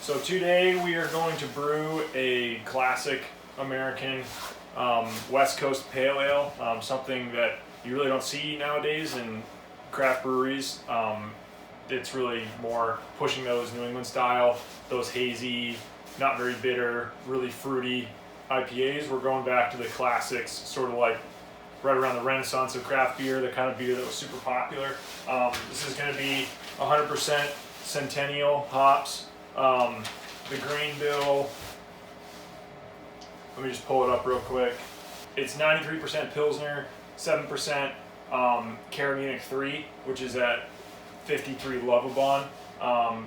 So today we are going to brew a classic American West Coast Pale Ale, something that you really don't see nowadays in craft breweries. It's really more pushing those New England style, those hazy, not very bitter, really fruity IPAs. We're going back to the classics, sort of like right around the renaissance of craft beer, the kind of beer that was super popular. This is going to be 100% Centennial hops. The grain bill, let me just pull it up real quick. It's 93% Pilsner, 7% Cara Munich 3, which is at 53 Lovibond.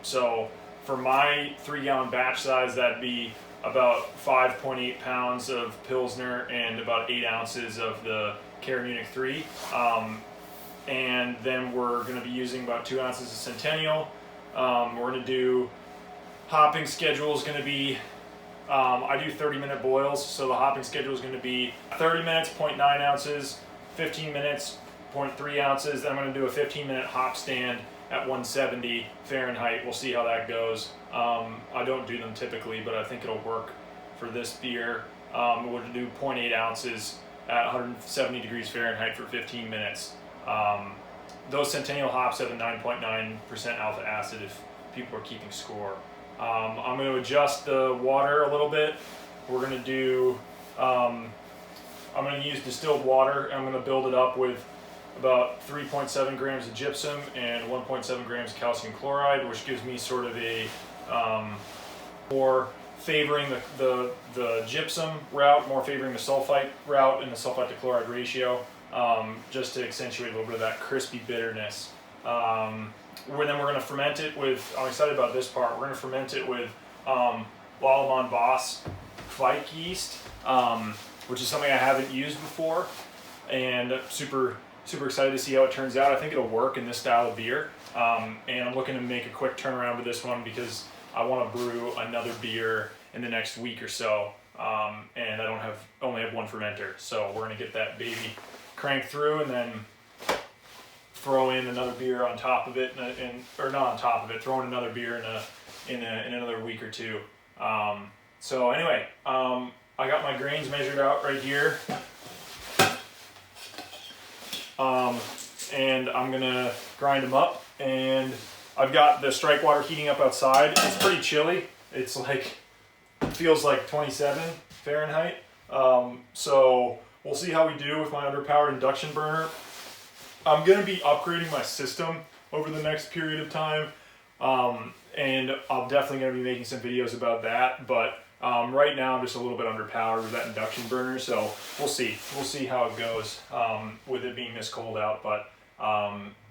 So for my 3-gallon batch size, that'd be about 5.8 pounds of Pilsner and about 8 ounces of the Cara Munich 3. And then we're going to be using about 2 ounces of Centennial. We're going to do hopping schedule is going to be, I do 30-minute boils, so the hopping schedule is going to be 30 minutes, 0.9 ounces, 15 minutes, 0.3 ounces. Then I'm going to do a 15-minute hop stand at 170 Fahrenheit. We'll see how that goes. I don't do them typically, but I think it'll work for this beer. We'll do 0.8 ounces at 170 degrees Fahrenheit for 15 minutes. Those Centennial hops have a 9.9% alpha acid if people are keeping score. I'm going to adjust the water a little bit. We're going to do, I'm going to use distilled water, and I'm going to build it up with about 3.7 grams of gypsum and 1.7 grams of calcium chloride, which gives me sort of a more favoring the gypsum route, more favoring the sulfite route and the sulfite to chloride ratio, just to accentuate a little bit of that crispy bitterness. Then we're going to ferment it with, I'm excited about this part, we're going to ferment it with Lallemand Boss Fike yeast, which is something I haven't used before, and super excited to see how it turns out. I think it'll work in this style of beer, and I'm looking to make a quick turnaround with this one because I want to brew another beer in the next week or so, and I only have one fermenter, so we're going to get that baby cranked through and then throw in another beer on top of it, or not on top of it, throw in another beer in another week or two. So anyway, I got my grains measured out right here, and I'm gonna grind them up. And I've got the strike water heating up outside. It's pretty chilly. It's like, it feels like 27 Fahrenheit. So we'll see how we do with my underpowered induction burner. I'm going to be upgrading my system over the next period of time, and I'm definitely going to be making some videos about that, but right now I'm just a little bit underpowered with that induction burner, so we'll see. We'll see how it goes with it being this cold out, but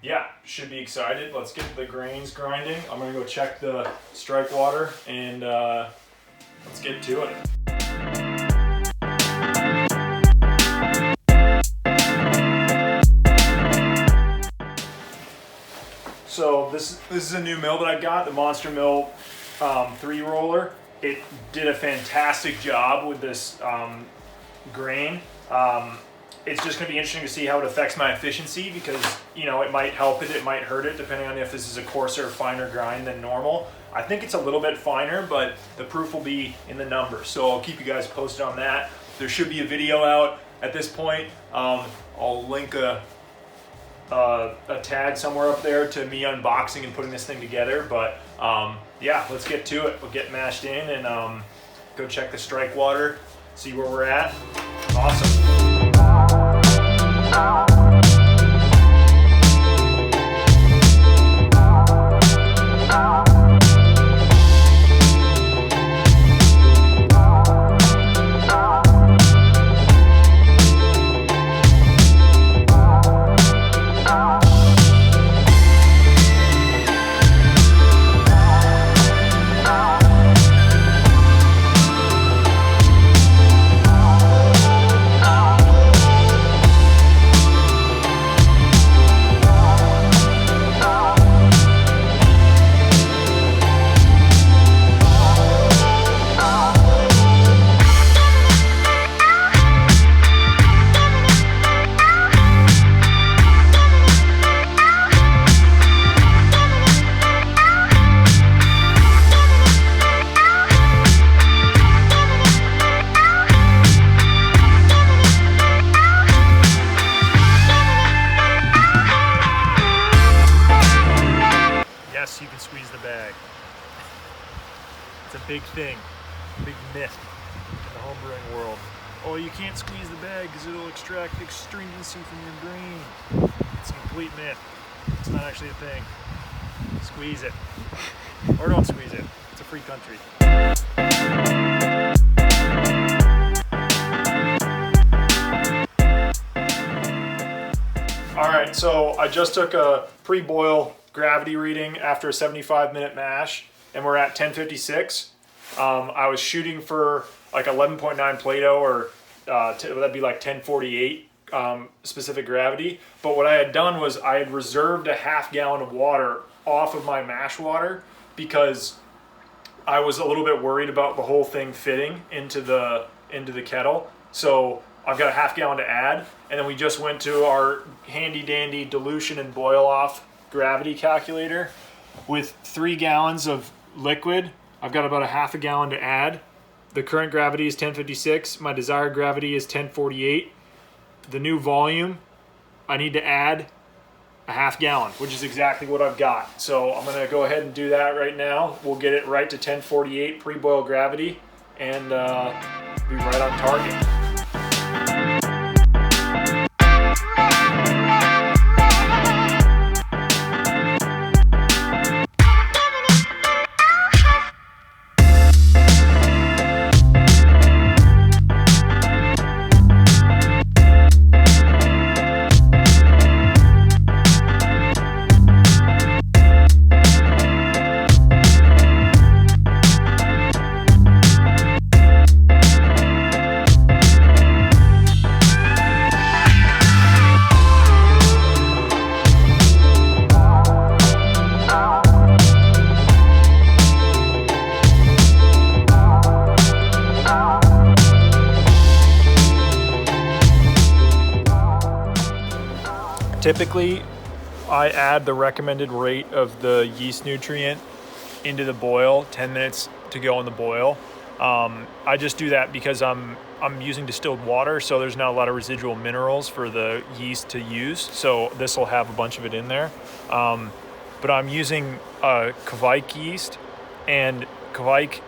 yeah, should be excited. Let's get the grains grinding. I'm going to go check the strike water, and let's get to it. So this is a new mill that I got, the Monster Mill 3-roller. It did a fantastic job with this grain. It's just going to be interesting to see how it affects my efficiency because, you know, it might help it, it might hurt it, depending on if this is a coarser, finer grind than normal. I think it's a little bit finer, but the proof will be in the numbers. So I'll keep you guys posted on that. There should be a video out at this point. I'll link a tag somewhere up there to me unboxing and putting this thing together, but yeah, let's get to it. We'll get mashed in and go check the strike water, see where we're at. Awesome. It's a big thing, big myth in the home brewing world. Oh, you can't squeeze the bag because it'll extract astringency from your grain. It's a complete myth. It's not actually a thing. Squeeze it. Or don't squeeze it. It's a free country. Alright, so I just took a pre-boil gravity reading after a 75-minute mash, and we're at 1056. I was shooting for like 11.9 Plato, or that'd be like 1048 specific gravity. But what I had done was I had reserved a half gallon of water off of my mash water because I was a little bit worried about the whole thing fitting into the kettle. So I've got a half gallon to add, and then we just went to our handy dandy dilution and boil off gravity calculator with 3 gallons of liquid. I've got about a half a gallon to add. The current gravity is 1056. My desired gravity is 1048. The new volume, I need to add a half gallon, which is exactly what I've got. So I'm gonna go ahead and do that right now. We'll get it right to 1048 pre-boil gravity and be right on target. Typically, I add the recommended rate of the yeast nutrient into the boil, 10 minutes to go in the boil. I just do that because I'm using distilled water, so there's not a lot of residual minerals for the yeast to use. So this will have a bunch of it in there. But I'm using Kvike yeast, and Kvike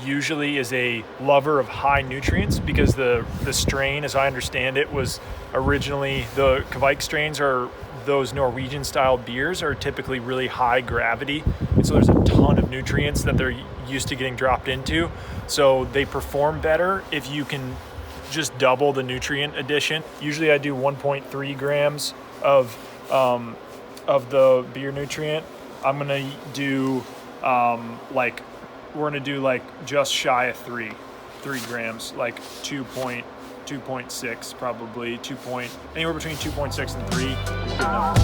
usually is a lover of high nutrients because the strain, as I understand it, was originally, the Kvike strains are those Norwegian style beers are typically really high gravity, and so there's a ton of nutrients that they're used to getting dropped into, so they perform better if you can just double the nutrient addition. Usually I do 1.3 grams of the beer nutrient. I'm gonna do we're gonna do like just shy of 3 grams, like 2.6 probably, anywhere between 2.6 and 3 is good enough.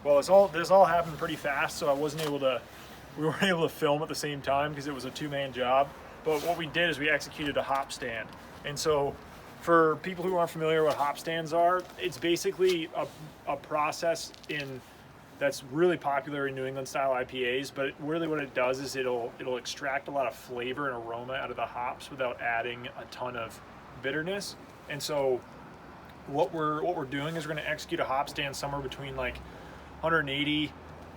Well, this all happened pretty fast, so we weren't able to film at the same time because it was a 2-man job. But what we did is we executed a hop stand. And so for people who aren't familiar with what hop stands are, it's basically a process that's really popular in New England style IPAs, but really what it does is it'll extract a lot of flavor and aroma out of the hops without adding a ton of bitterness. And so what we're doing is we're going to execute a hop stand somewhere between like 180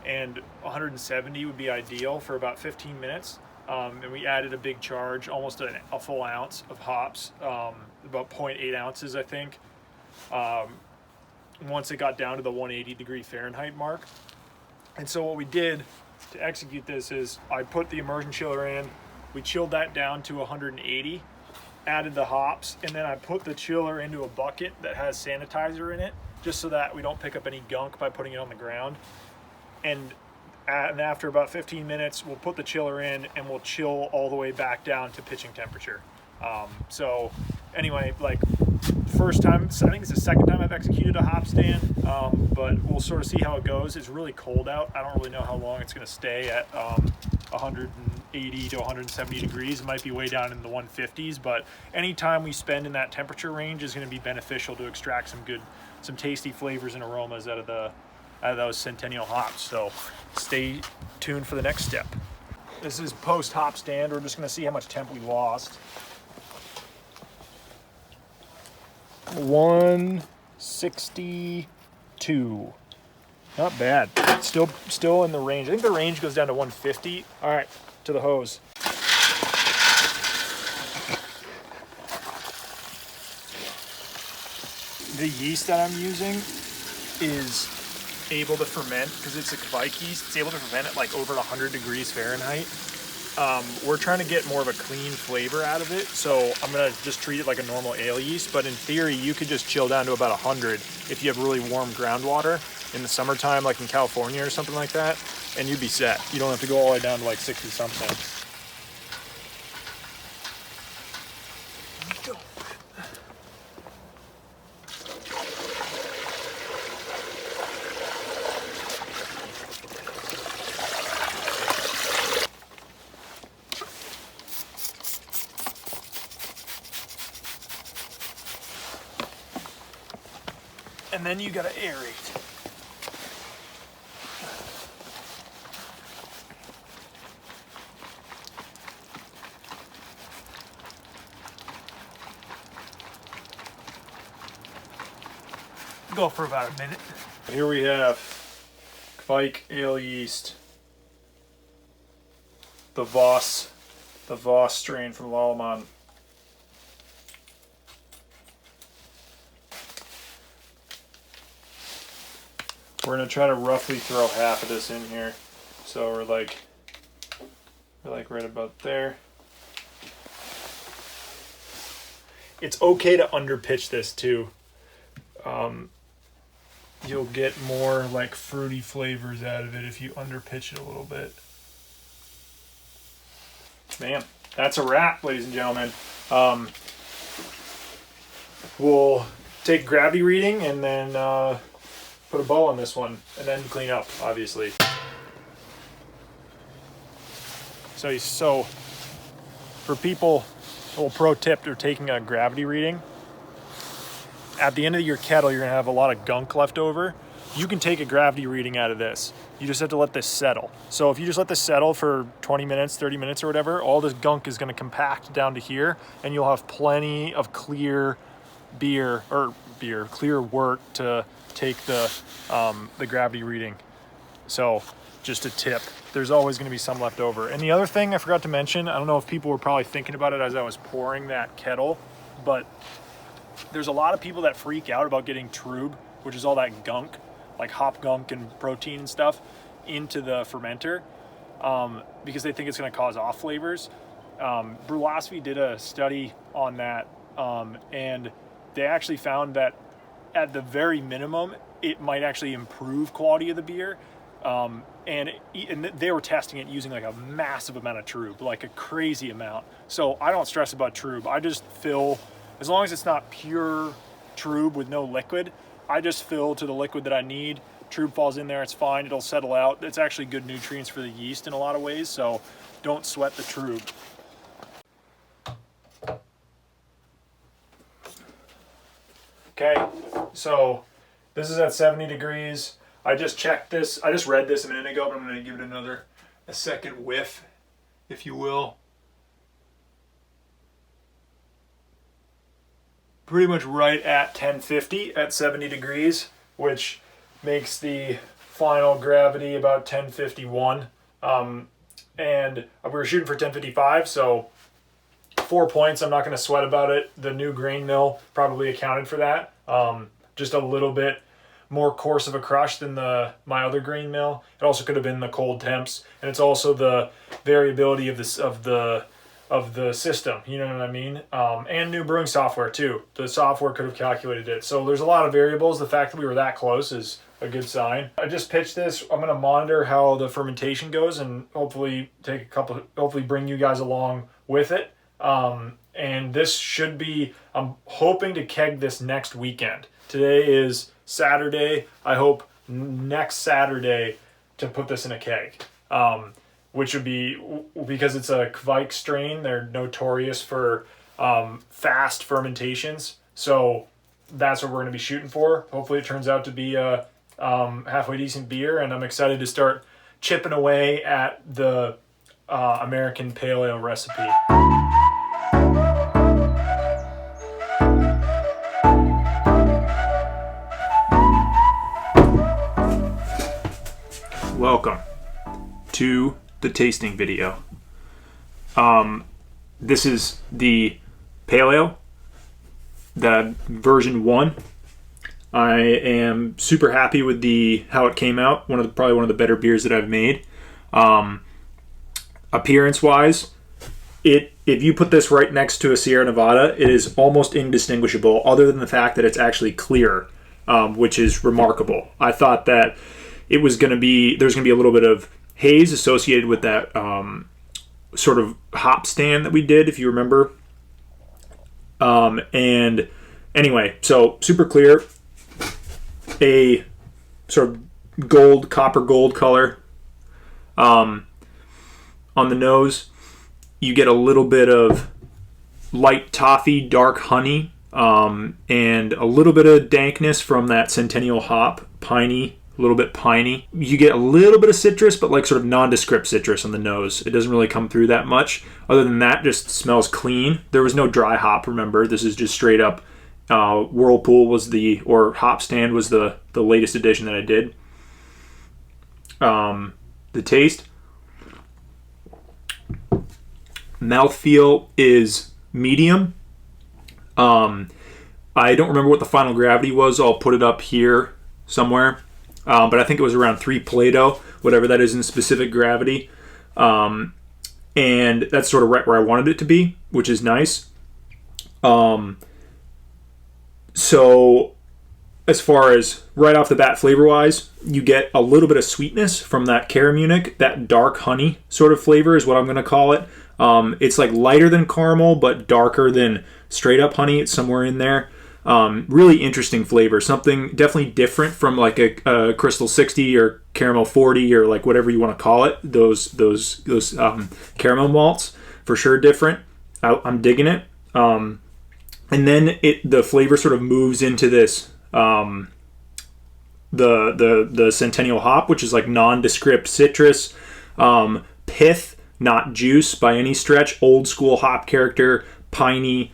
and 170 would be ideal for about 15 minutes. And we added a big charge, almost a full ounce of hops, about 0.8 ounces, I think, once it got down to the 180 degree Fahrenheit mark. And so what we did to execute this is I put the immersion chiller in, we chilled that down to 180, added the hops, and then I put the chiller into a bucket that has sanitizer in it, just so that we don't pick up any gunk by putting it on the ground. And after about 15 minutes, we'll put the chiller in and we'll chill all the way back down to pitching temperature. So anyway, like first time, I think it's the second time I've executed a hop stand, but we'll sort of see how it goes. It's really cold out. I don't really know how long it's going to stay at 180 to 170 degrees. It might be way down in the 150s, but any time we spend in that temperature range is going to be beneficial to extract some tasty flavors and aromas out of those Centennial hops. So stay tuned for the next step. This is post hop stand. We're just going to see how much temp we lost. 162. Not bad. Still in the range. I think the range goes down to 150. All right, to the hose. The yeast that I'm using is able to ferment, because it's a Kvike yeast, it's able to ferment at like over 100 degrees Fahrenheit. We're trying to get more of a clean flavor out of it, so I'm gonna just treat it like a normal ale yeast, but in theory, you could just chill down to about 100 if you have really warm groundwater in the summertime, like in California or something like that, and you'd be set. You don't have to go all the way down to like 60 something. And then you gotta aerate. Go for about a minute. Here we have Kvike ale yeast, the Voss strain from Lallemand. We're gonna try to roughly throw half of this in here, so we're like right about there. It's okay to underpitch this too. You'll get more like fruity flavors out of it if you underpitch it a little bit. Man, that's a wrap, ladies and gentlemen. We'll take gravity reading and then put a bow on this one and then clean up, obviously. So for people, a little pro tip, they're taking a gravity reading. At the end of your kettle, you're gonna have a lot of gunk left over. You can take a gravity reading out of this. You just have to let this settle. So if you just let this settle for 20 minutes, 30 minutes or whatever, all this gunk is gonna compact down to here, and you'll have plenty of clear clear wort to take the gravity reading. So just a tip, there's always gonna be some left over. And the other thing I forgot to mention, I don't know if people were probably thinking about it as I was pouring that kettle, but there's a lot of people that freak out about getting trub, which is all that gunk, like hop gunk and protein and stuff, into the fermenter because they think it's going to cause off flavors. Brewlosophy did a study on that, and they actually found that at the very minimum, it might actually improve quality of the beer. And they were testing it using like a massive amount of trub, like a crazy amount. So I don't stress about trub. I just fill. As long as it's not pure trub with no liquid, I just fill to the liquid that I need. Trub falls in there, it's fine, it'll settle out. It's actually good nutrients for the yeast in a lot of ways, so don't sweat the trub. Okay, so this is at 70 degrees. I just checked this, I just read this a minute ago, but I'm gonna give it a second whiff, if you will. Pretty much right at 1050 at 70 degrees, which makes the final gravity about 1051. And we were shooting for 1055, so 4 points. I'm not going to sweat about it. The new grain mill probably accounted for that. Just a little bit more coarse of a crush than my other grain mill. It also could have been the cold temps, and it's also the variability of the system, you know what I mean? And new brewing software too. The software could have calculated it. So there's a lot of variables. The fact that we were that close is a good sign. I just pitched this. I'm gonna monitor how the fermentation goes and hopefully hopefully bring you guys along with it. And this should be, I'm hoping to keg this next weekend. Today is Saturday. I hope next Saturday to put this in a keg. Which would be, because it's a Kvike strain, they're notorious for fast fermentations. So that's what we're going to be shooting for. Hopefully it turns out to be a halfway decent beer, and I'm excited to start chipping away at the American Pale Ale recipe. to the tasting video. This is the Pale Ale, the version 1. I am super happy with how it came out. Probably one of the better beers that I've made. Appearance wise, if you put this right next to a Sierra Nevada, it is almost indistinguishable, other than the fact that it's actually clear, which is remarkable. I thought that there's going to be a little bit of haze associated with that sort of hop stand that we did, if you remember. And anyway, so super clear, a sort of copper gold color. On the nose, you get a little bit of light toffee, dark honey, and a little bit of dankness from that Centennial hop, piney. A little bit piney. You get a little bit of citrus, but like sort of nondescript citrus on the nose. It doesn't really come through that much. Other than that, just smells clean. There was no dry hop, remember. This is just straight up Whirlpool or Hop Stand was the latest edition that I did. The taste. Mouthfeel is medium. I don't remember what the final gravity was. I'll put it up here somewhere. But I think it was around 3 Plato, whatever that is in specific gravity. And that's sort of right where I wanted it to be, which is nice. So as far as right off the bat flavor-wise, you get a little bit of sweetness from that Caramunic. That dark honey sort of flavor is what I'm going to call it. It's like lighter than caramel, but darker than straight-up honey. It's somewhere in there. Really interesting flavor, something definitely different from like a Crystal 60 or Caramel 40 or like whatever you want to call it. Those caramel malts, for sure different. I'm digging it. And then the flavor sort of moves into this the Centennial hop, which is like nondescript citrus, pith, not juice by any stretch. Old school hop character, piney,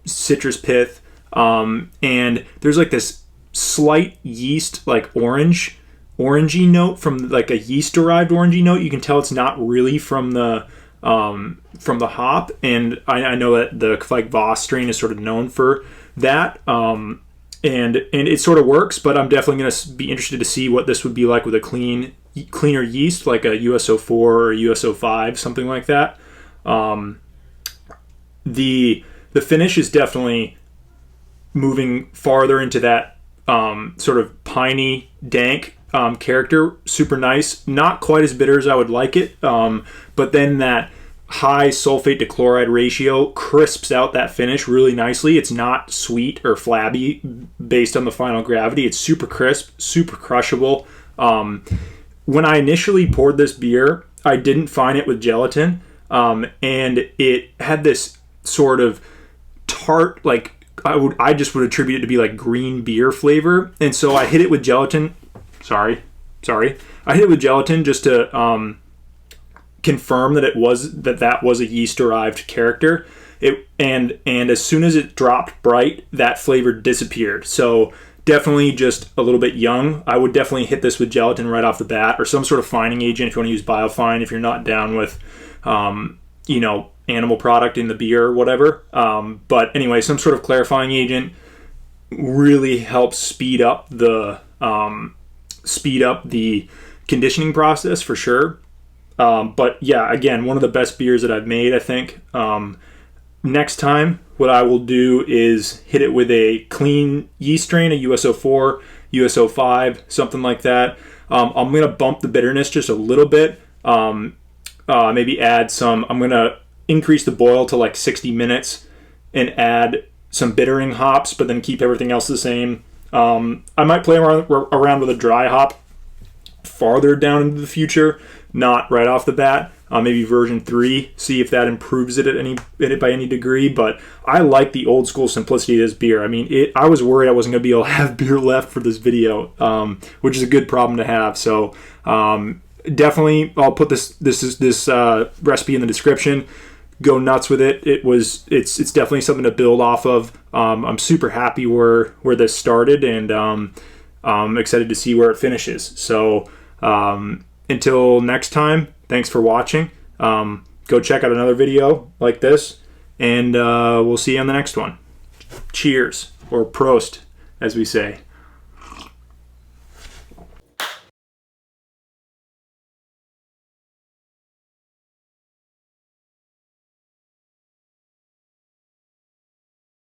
citrus pith. And there's like this slight yeast, like orangey note from like a yeast derived orangey note. You can tell it's not really from the hop. And I know that the like Voss strain is sort of known for that. And it sort of works, but I'm definitely going to be interested to see what this would be like with a cleaner yeast, like a USO4 or USO5, something like that. The finish is definitely moving farther into that sort of piney, dank character. Super nice. Not quite as bitter as I would like it, but then that high sulfate to chloride ratio crisps out that finish really nicely. It's not sweet or flabby based on the final gravity. It's super crisp, super crushable. When I initially poured this beer, I didn't find it with gelatin, and it had this sort of tart, like I just would attribute it to be like green beer flavor. And so I hit it with gelatin. Sorry. I hit it with gelatin just to confirm that that was a yeast derived character. And as soon as it dropped bright, that flavor disappeared. So definitely just a little bit young. I would definitely hit this with gelatin right off the bat, or some sort of fining agent if you want to use biofine, if you're not down with animal product in the beer or whatever. But anyway, some sort of clarifying agent really helps speed up the conditioning process for sure. But yeah, again, one of the best beers that I've made, I think. Next time, what I will do is hit it with a clean yeast strain, a USO4, USO5, something like that. I'm going to bump the bitterness just a little bit. Maybe add some, I'm going to increase the boil to like 60 minutes and add some bittering hops, but then keep everything else the same. I might play around with a dry hop farther down into the future, not right off the bat. Maybe version 3, see if that improves it by any degree. But I like the old school simplicity of this beer. I mean, I was worried I wasn't going to be able to have beer left for this video, which is a good problem to have. So definitely, I'll put this recipe in the description. Go nuts with it. It's definitely something to build off of. I'm super happy where this started, and I'm excited to see where it finishes. So until next time, Thanks for watching. Go check out another video like this, and we'll see you on the next one. Cheers, or Prost, as we say.